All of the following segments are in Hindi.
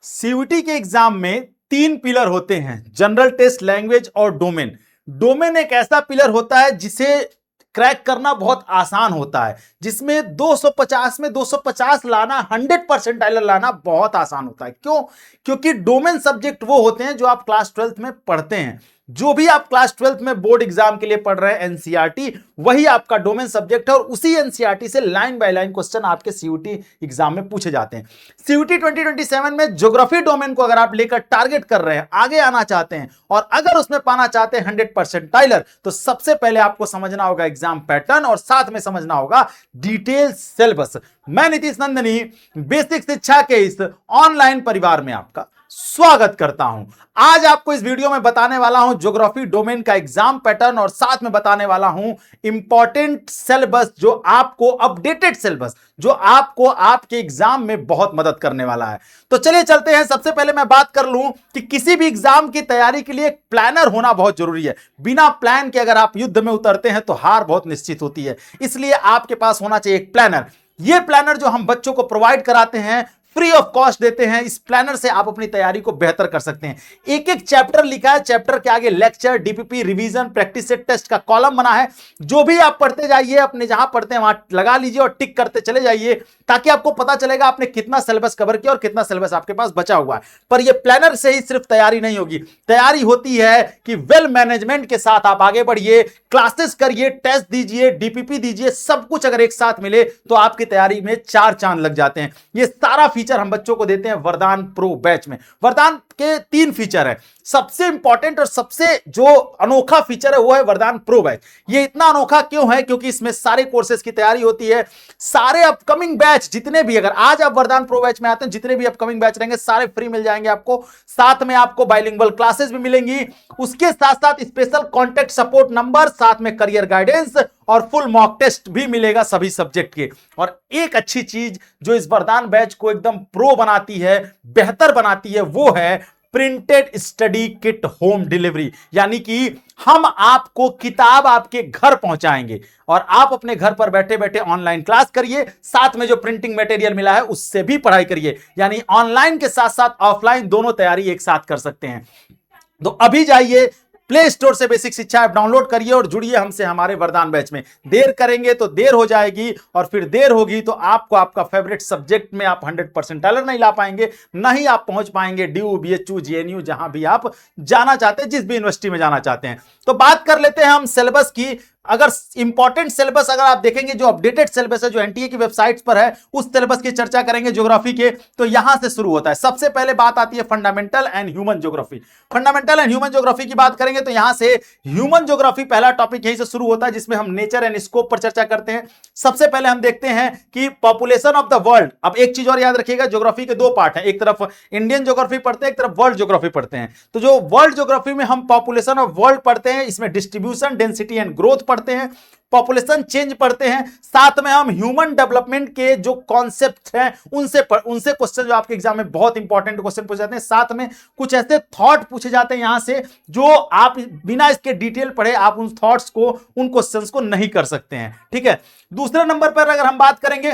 सीयूईटी के एग्जाम में तीन पिलर होते हैं, जनरल टेस्ट, लैंग्वेज और डोमेन। डोमेन एक ऐसा पिलर होता है जिसे क्रैक करना बहुत आसान होता है, जिसमें 250 में 250 लाना, 100% टाइलर लाना बहुत आसान होता है। क्यों? क्योंकि डोमेन सब्जेक्ट वो होते हैं जो आप क्लास 12th में पढ़ते हैं। जो भी आप क्लास 12th में बोर्ड एग्जाम के लिए पढ़ रहे हैं एनसीईआरटी, वही आपका डोमेन सब्जेक्ट है और उसी एनसीईआरटी से लाइन बाय लाइन क्वेश्चन आपके सीयूईटी एग्जाम में पूछे जाते हैं। सीयूईटी 2027 में ज्योग्राफी डोमेन को अगर आप लेकर टारगेट कर रहे हैं, आगे आना चाहते हैं और अगर उसमें पाना चाहते हैं 100% टाइलर, तो सबसे पहले आपको समझना होगा एग्जाम पैटर्न और साथ में समझना होगा डिटेल सिलेबस। मैं नीतीश नंदनी बेसिक शिक्षा के इस ऑनलाइन परिवार में आपका स्वागत करता हूं। आज आपको इस वीडियो में बताने वाला हूं ज्योग्राफी डोमेन का एग्जाम पैटर्न और साथ में बताने वाला हूं इंपॉर्टेंट सिलेबस, जो आपको अपडेटेड सिलेबस, जो आपको आपके एग्जाम में बहुत मदद करने वाला है। तो चलिए चलते हैं। सबसे पहले मैं बात कर लूं कि किसी भी एग्जाम की तैयारी के लिए एक प्लानर होना बहुत जरूरी है। बिना प्लान के अगर आप युद्ध में उतरते हैं तो हार बहुत निश्चित होती है, इसलिए आपके पास होना चाहिए एक प्लानर। यह प्लानर जो हम बच्चों को प्रोवाइड कराते हैं, फ्री ऑफ कॉस्ट देते हैं, इस प्लानर से आप अपनी तैयारी को बेहतर कर सकते हैं। एक एक चैप्टर लिखा है, चैप्टर के आगे lecture, DPP, revision, practice set, test का कॉलम बना है। जो भी आप पढ़ते जाइए, अपने जहां पढ़ते हैं वहां लगा लीजिए और टिक करते चले जाइए, ताकि आपको पता चलेगा आपने कितना सिलेबस कवर किया और कितना सिलेबस आपके पास बचा हुआ है। पर यह प्लानर से ही सिर्फ तैयारी नहीं होगी, तैयारी होती है कि वेल मैनेजमेंट के साथ आप आगे बढ़िए, क्लासेस करिए, टेस्ट दीजिए, डीपीपी दीजिए। सब कुछ अगर एक साथ मिले तो आपकी तैयारी में चार चांद लग जाते हैं। यह सारा फीचर हम बच्चों को देते हैं वरदान प्रो बैच में। वरदान के तीन फीचर है। सबसे इंपॉर्टेंट और सबसे जो अनोखा फीचर है वो है वरदान प्रो बैच। ये इतना अनोखा क्यों है? क्योंकि इसमें सारे कोर्सेज की तैयारी होती है। सारे अपकमिंग बैच जितने भी, अगर आज आप वरदान प्रो बैच में आते हैं, जितने भी अपकमिंग बैच रहेंगे सारे फ्री मिल जाएंगे आपको। साथ में आपको बाइलिंगुअल क्लासेस भी मिलेंगी, उसके साथ साथ स्पेशल कॉन्टैक्ट सपोर्ट नंबर, साथ में करियर गाइडेंस और फुल मॉक टेस्ट भी मिलेगा सभी सब्जेक्ट के। और एक अच्छी चीज जो इस वरदान बैच को एकदम प्रो बनाती है, बेहतर बनाती है, वो है printed study kit home delivery. यानी कि हम आपको किताब आपके घर पहुंचाएंगे और आप अपने घर पर बैठे बैठे ऑनलाइन क्लास करिए, साथ में जो प्रिंटिंग मटेरियल मिला है उससे भी पढ़ाई करिए। यानी ऑनलाइन के साथ साथ ऑफलाइन दोनों तैयारी एक साथ कर सकते हैं। तो अभी जाइए प्ले स्टोर से बेसिक शिक्षा ऐप डाउनलोड करिए और जुड़िए हमसे हमारे वरदान बैच में। देर करेंगे तो देर हो जाएगी और फिर देर होगी तो आपको आपका फेवरेट सब्जेक्ट में आप 100% टाइलर नहीं ला पाएंगे, ना ही आप पहुंच पाएंगे डीयू, बीएचयू, जेएनयू, जहां भी आप जाना चाहते हैं, जिस भी यूनिवर्सिटी में जाना चाहते हैं। तो बात कर लेते हैं हम सिलेबस की। अगर इंपॉर्टेंट सिलेबस अगर आप देखेंगे, जो अपडेटेड सिलेबस है, जो एनटीए की वेबसाइट पर है, उस सिलेबस की चर्चा करेंगे ज्योग्राफी के, तो यहां से शुरू होता है। सबसे पहले बात आती है fundamental and human geography. Fundamental and human geography की बात करेंगे तो यहां से ह्यूमन ज्योग्राफी पहला टॉपिक यहीं से शुरू होता है, जिसमें हम नेचर एंड स्कोप पर चर्चा करते हैं। सबसे पहले हम देखते हैं कि पॉपुलेशन ऑफ द वर्ल्ड। अब एक चीज और याद रखिएगा, ज्योग्राफी के दो पार्ट हैं, एक तरफ इंडियन ज्योग्राफी पढ़ते हैं, एक तरफ वर्ल्ड ज्योग्राफी पढ़ते हैं। तो जो वर्ल्ड ज्योग्राफी में हम पॉपुलेशन ऑफ वर्ल्ड पढ़ते हैं, इसमें डिस्ट्रीब्यूशन, डेंसिटी एंड ग्रोथ पढ़ते हैं, पॉपुलेशन चेंज पढ़ते हैं। साथ में हम ह्यूमन डेवलपमेंट के जो कॉन्सेप्ट हैं उनसे क्वेश्चन जो आपके एग्जाम में बहुत इंपॉर्टेंट क्वेश्चन पूछे जाते हैं। साथ में कुछ ऐसे थॉट पूछे जाते हैं यहां से जो आप बिना इसके डिटेल पढ़े आप उन थॉट्स को, उन क्वेश्चंस को नहीं कर सकते हैं। ठीक है। दूसरे नंबर पर अगर हम बात करेंगे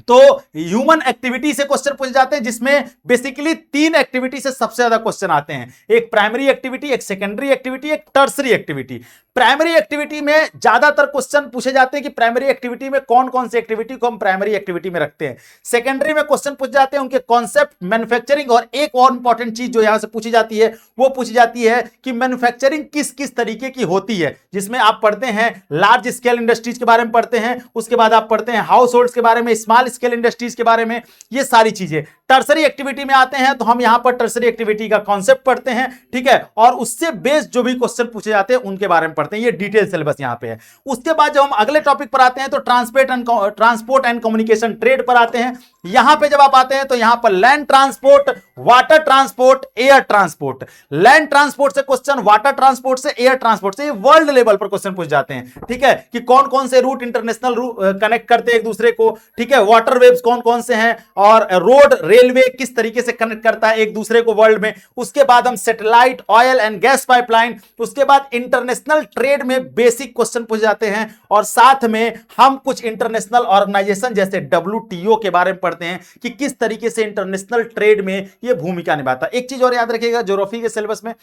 तो ह्यूमन एक्टिविटी से क्वेश्चन पूछे जाते हैं, जिसमें बेसिकली तीन एक्टिविटी से सबसे ज्यादा क्वेश्चन आते हैं। एक प्राइमरी एक्टिविटी, एक सेकेंडरी एक्टिविटी, एक टर्सरी एक्टिविटी। प्राइमरी एक्टिविटी में ज्यादातर क्वेश्चन पूछे जाते हैं कि प्राइमरी एक्टिविटी में कौन कौन सी एक्टिविटी को हम प्राइमरी एक्टिविटी में रखते हैं। सेकेंडरी में क्वेश्चन पूछे जाते हैं उनके कॉन्सेप्ट, मैन्युफैक्चरिंग, और एक और इंपॉर्टेंट चीज जो यहां से पूछी जाती है वो पूछी जाती है कि मैन्युफैक्चरिंग किस किस तरीके की होती है, जिसमें आप पढ़ते हैं लार्ज स्केल इंडस्ट्रीज के बारे में पढ़ते हैं, उसके बाद आप पढ़ते हैं हाउस होल्ड्स के बारे में, स्मॉल स्केल इंडस्ट्रीज के बारे में, ये सारी चीजें। टर्सरी एक्टिविटी में आते हैं तो हम यहां पर टर्सरी एक्टिविटी का कॉन्सेप्ट पढ़ते हैं, ठीक है, और उससे बेस्ड जो भी क्वेश्चन पूछे जाते हैं उनके बारे में पढ़ते हैं। ये डिटेल सिलेबस यहां पे है। उसके बाद जब हम अगले टॉपिक पर आते हैं तो ट्रांसपोर्ट एंड कम्युनिकेशन ट्रेड पर आते हैं। यहां पे जब आप आते हैं तो यहां पर land transport, water transport, air transport. Land transport से क्वेश्चन, वाटर ट्रांसपोर्ट से, एयर ट्रांसपोर्ट से, वर्ल्ड लेवल पर क्वेश्चन पूछ जाते हैं। ठीक है, कि कौन कौन से रूट इंटरनेशनल कनेक्ट करते हैं एक दूसरे को, ठीक है, वाटर वेव्स कौन कौन से हैं, और रोड, रेलवे किस तरीके से कनेक्ट करता है एक दूसरे को वर्ल्ड में। उसके बाद हम satellite, oil and gas pipeline, उसके बाद इंटरनेशनल ट्रेड में बेसिक क्वेश्चन पूछ जाते हैं, और साथ में हम कुछ इंटरनेशनल ऑर्गेनाइजेशन जैसे WTO के बारे में पढ़ते हैं कि किस तरीके से इंटरनेशनल ट्रेड में ये भूमिका निभाता है। एक चीज और याद रखिएगा, ज्योग्राफी के सिलेबस में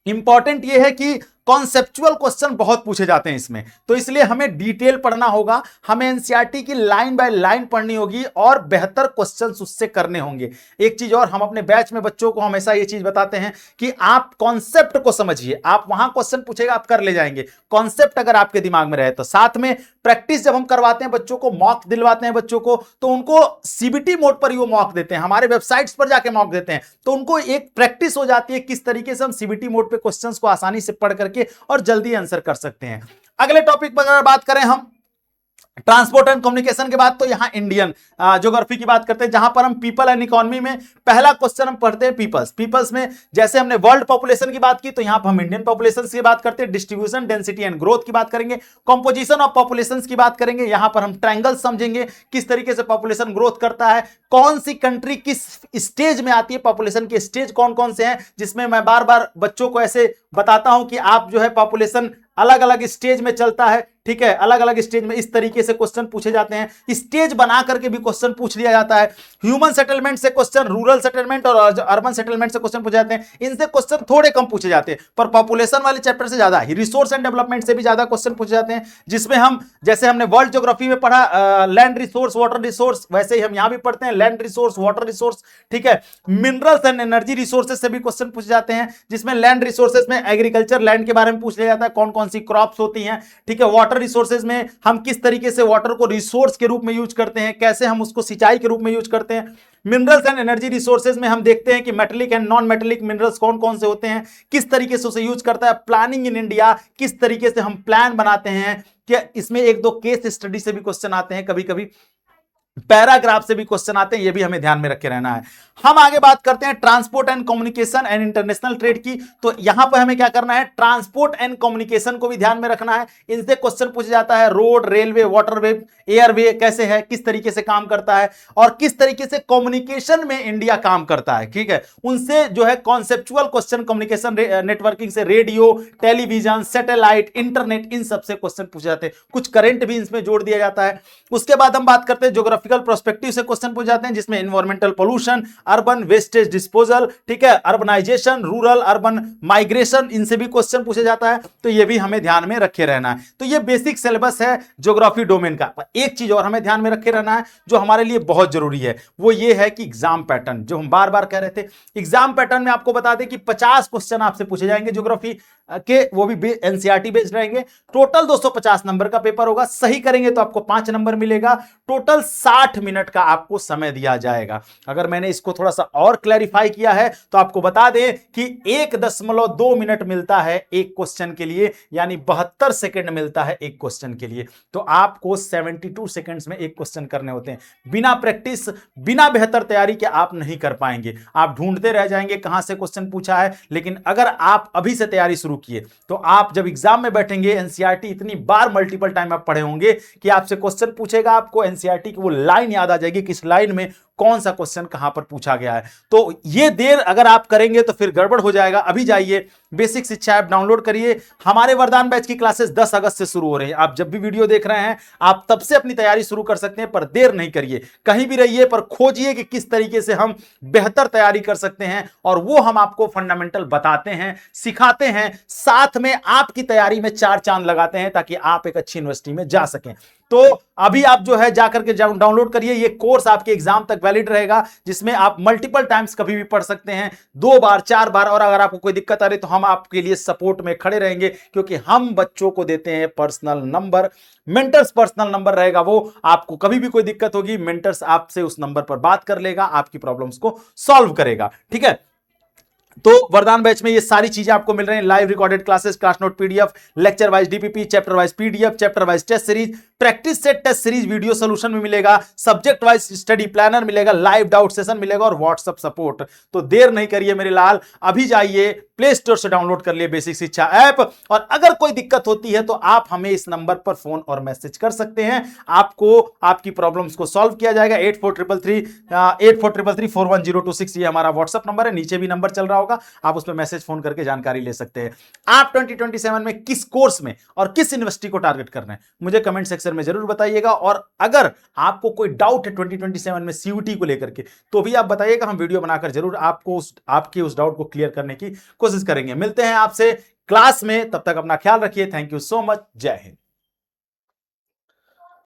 इंपॉर्टेंट ये है कि कॉन्सेप्चुअल क्वेश्चन बहुत पूछे जाते हैं इसमें, तो इसलिए हमें डिटेल पढ़ना होगा, हमें एनसीईआरटी की लाइन बाय लाइन पढ़नी होगी और बेहतर क्वेश्चंस उससे करने होंगे। एक चीज और, हम अपने बैच में बच्चों को हमेशा ये चीज बताते हैं कि आप कॉन्सेप्ट को समझिए, आप वहां क्वेश्चन पूछेगा आप कर ले जाएंगे, कॉन्सेप्ट अगर आपके दिमाग में रहे तो। साथ में प्रैक्टिस जब हम करवाते हैं बच्चों को, मॉक दिलवाते हैं बच्चों को, तो उनको सीबीटी मोड पर ही वो मॉक देते हैं, हमारे वेबसाइट्स पर जाके मॉक देते हैं, तो उनको एक प्रैक्टिस हो जाती है किस तरीके से हम सीबीटी मोड पे क्वेश्चंस को आसानी से पढ़ करके और जल्दी आंसर कर सकते हैं। अगले टॉपिक पर अगर बात करें हम ट्रांसपोर्ट एंड कम्युनिकेशन के बाद, तो यहां इंडियन ज्योग्राफी की बात करते हैं, जहां पर हम पीपल एंड इकोनॉमी में पहला क्वेश्चन हम पढ़ते हैं पीपल्स में जैसे हमने वर्ल्ड पॉपुलेशन की बात की, तो यहां पर हम इंडियन पॉपुलेशन की बात करते हैं, डिस्ट्रीब्यूशन, डेंसिटी एंड ग्रोथ की बात करेंगे, कंपोजिशन ऑफ पॉपुलेशन की बात करेंगे, यहां पर हम ट्रायंगल समझेंगे किस तरीके से पॉपुलेशन ग्रोथ करता है, कौन सी कंट्री किस स्टेज में आती है, पॉपुलेशन के स्टेज कौन कौन से हैं, जिसमें मैं बार बार बच्चों को ऐसे बताता हूं कि आप जो है पॉपुलेशन अलग अलग स्टेज में चलता है, ठीक है, अलग अलग स्टेज में इस तरीके से क्वेश्चन पूछे जाते हैं, स्टेज बना करके भी क्वेश्चन पूछ लिया जाता है। ह्यूमन सेटलमेंट से क्वेश्चन, रूरल सेटलमेंट और अर्बन सेटलमेंट से क्वेश्चन पूछे जाते हैं, इनसे क्वेश्चन थोड़े कम पूछे जाते हैं, पर पॉपुलेशन वाले चैप्टर से ज्यादा ही, रिसोर्स एंड डेवलपमेंट से भी ज्यादा क्वेश्चन पूछे जाते हैं, जिसमें हम जैसे हमने वर्ल्ड ज्योग्राफी में पढ़ा लैंड रिसोर्स, वाटर रिसोर्स, वैसे ही हम यहां भी पढ़ते हैं लैंड रिसोर्स, वाटर रिसोर्स, ठीक है। मिनरल्स एंड एनर्जी रिसोर्सेज से भी क्वेश्चन पूछे जाते हैं, जिसमें लैंड रिसोर्सेज में एग्रीकल्चर लैंड के बारे में पूछ लिया जाता है, कौन कौन सी क्रॉप्स होती हैं, ठीक है। वाटर रिसोर्सेज में हम किस तरीके से वाटर को रिसोर्स के रूप में यूज करते हैं, कैसे हम उसको सिंचाई के रूप में यूज करते हैं। मिनरल्स एंड एनर्जी रिसोर्सेज में हम देखते हैं कि metallic and non metallic minerals कौन कौन से होते हैं, किस तरीके से उसे यूज करता है। प्लानिंग इन इंडिया, किस तरीके से हम प्लान बनाते हैं, क्या इसमें एक दो केस स्टडी से भी क्वेश्चन आते हैं, कभी कभी पैराग्राफ से भी क्वेश्चन आते हैं, ये भी हमें ध्यान में रखे रहना है। हम आगे बात करते हैं transport and communication and international trade की, तो यहां पर हमें क्या करना है, ट्रांसपोर्ट एंड कम्युनिकेशन को भी ध्यान में रखना है, इनसे क्वेश्चन पूछा जाता है, रोड, रेलवे, वाटरवे, एयरवे कैसे है, किस तरीके से काम करता है और किस तरीके से कम्युनिकेशन में इंडिया काम करता है, ठीक है। उनसे जो है कॉन्सेप्चुअल क्वेश्चन, कम्युनिकेशन नेटवर्किंग से, रेडियो, टेलीविजन, सैटेलाइट, इंटरनेट, इन सबसे क्वेश्चन पूछे जाते हैं, कुछ करंट भी इसमें जोड़ दिया जाता है। उसके बाद हम बात करते हैं ज्योग्राफिकल पर्सपेक्टिव से क्वेश्चन पूछे जाते हैं, जिसमें environmental pollution, urban wastage disposal, ठीक है, अर्बनाइजेशन, रूरल अर्बन माइग्रेशन, इनसे भी क्वेश्चन पूछे जाता है, तो ये भी हमें ध्यान में रखे रहना है। तो ये बेसिक सिलेबस है ज्योग्राफी डोमेन का। एक चीज और हमें ध्यान में रखे रहना है जो हमारे लिए बहुत जरूरी है, वो ये है कि एग्जाम पैटर्न, जो हम बार बार कह रहे थे, एग्जाम पैटर्न में आपको बता दें कि 50 क्वेश्चन आपसे पूछे जाएंगे ज्योग्राफी के, वो भी एनसीईआरटी बेस्ड रहेंगे। टोटल 250 नंबर का पेपर होगा, सही करेंगे तो आपको 5 नंबर मिलेगा। टोटल 60 मिनट का आपको समय दिया जाएगा। अगर मैंने इसको थोड़ा सा और क्लैरिफाई किया है तो आपको बता दें कि 1.2 मिनट मिलता है एक क्वेश्चन के लिए, यानी 72 सेकंड मिलता है एक क्वेश्चन के लिए। तो आपको 72 सेकंड्स में एक क्वेश्चन करने होते हैं। बिना प्रैक्टिस, बिना बेहतर तैयारी के आप नहीं कर पाएंगे, आप ढूंढते रह जाएंगे कहां से क्वेश्चन पूछा है। लेकिन अगर आप अभी से तैयारी शुरू किए तो आप जब एग्जाम में बैठेंगे, एनसीईआरटी इतनी बार मल्टीपल टाइम आप पढ़े होंगे कि आपसे क्वेश्चन पूछेगा, आपको एनसीईआरटी की वो लाइन याद आ जाएगी, किस लाइन में कौन सा क्वेश्चन कहां पर पूछा गया है। तो ये देर अगर आप करेंगे तो फिर गड़बड़ हो जाएगा। अभी जाइए बेसिक शिक्षा ऐप डाउनलोड करिए। हमारे वरदान बैच की क्लासेस 10 अगस्त से शुरू हो रही हैं। आप जब भी वीडियो देख रहे हैं आप तब से अपनी तैयारी शुरू कर सकते हैं, पर देर नहीं करिए, कहीं भी रहिए पर खोजिए कि किस तरीके से हम बेहतर तैयारी कर सकते हैं, और वो हम आपको फंडामेंटल बताते हैं, सिखाते हैं, साथ में आपकी तैयारी में 4 चांद लगाते हैं ताकि आप एक अच्छी यूनिवर्सिटी में जा सकें। तो अभी आप जो है जाकर के डाउनलोड करिए। ये कोर्स आपके एग्जाम तक वैलिड रहेगा, जिसमें आप मल्टीपल टाइम्स कभी भी पढ़ सकते हैं, 2 बार 4 बार, और अगर आपको कोई दिक्कत आ रही तो हम आपके लिए सपोर्ट में खड़े रहेंगे, क्योंकि हम बच्चों को देते हैं personal number, mentors personal number रहेगा वो। आपको कभी भी कोई दिक्कत होगी, मेंटर्स आपसे उस नंबर पर बात कर लेगा, आपकी प्रॉब्लम्स को सॉल्व करेगा, ठीक है। तो वरदान बैच में ये सारी चीजें आपको मिल रही हैं, live recorded classes, class note PDF, lecture wise DPP, chapter wise PDF, chapter wise test series, practice set test series video solution में मिलेगा, सब्जेक्ट वाइज स्टडी प्लानर मिलेगा, लाइव डाउट सेशन मिलेगा और व्हाट्सएप सपोर्ट। तो देर नहीं करिए मेरे लाल, अभी जाइए प्ले स्टोर से डाउनलोड कर लिए बेसिक शिक्षा ऐप, और अगर कोई दिक्कत होती है तो आप हमें इस नंबर पर फोन और मैसेज कर सकते हैं। आपको आपकी प्रॉब्लम्स को सॉल्व किया जाएगा। 8433341026 ये हमारा व्हाट्सएप नंबर है, नीचे भी नंबर चल रहा होगा, आप उस पर मैसेज फोन करके जानकारी ले सकते हैं। आप 2027 में किस कोर्स में और किस यूनिवर्सिटी को टारगेट कर रहे हैं मुझे कमेंट सेक्शन सेक्शन में जरूर बताइएगा। और अगर आपको कोई डाउट है 2027 में सीयूटी को लेकर के तो भी आप बताइएगा, हम वीडियो बनाकर जरूर आपके उस डाउट को क्लियर करने की कोशिश करेंगे। मिलते हैं आपसे क्लास में, तब तक अपना ख्याल रखिए। Thank you so much. जय हिंद।